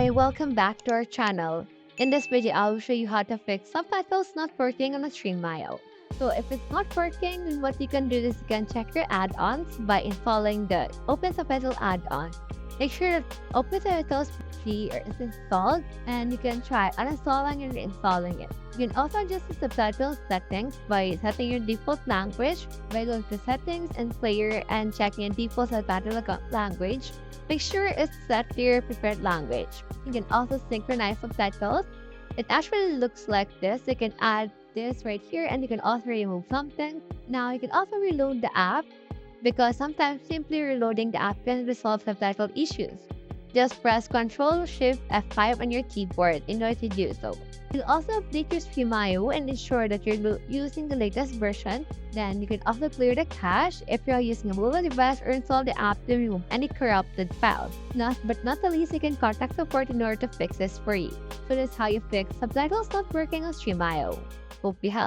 Hi, welcome back to our channel. In this video, I'll show you how to fix subtitles not working on a Stremio. So if it's not working, then what you can do is you can check your add-ons by installing the Open Subtitle add-on. Make sure that Open Subtitles free is installed, and you can try uninstalling and reinstalling it. You can also adjust the subtitle settings by setting your default language by going to settings and player and checking default subtitle language. Make sure it's set to your preferred language. You can also synchronize subtitles. It actually looks like this. You can add this right here, and you can also remove something. Now you can also reload the app because sometimes simply reloading the app can resolve subtitle issues. Just press Ctrl Shift F5 on your keyboard in order to do so. You'll also update your Stremio and ensure that you're using the latest version. Then you can also clear the cache if you're using a mobile device or install the app to remove any corrupted files. Last but not the least, you can contact support in order to fix this for you. So that's how you fix subtitles not working on Stremio. Hope you helped.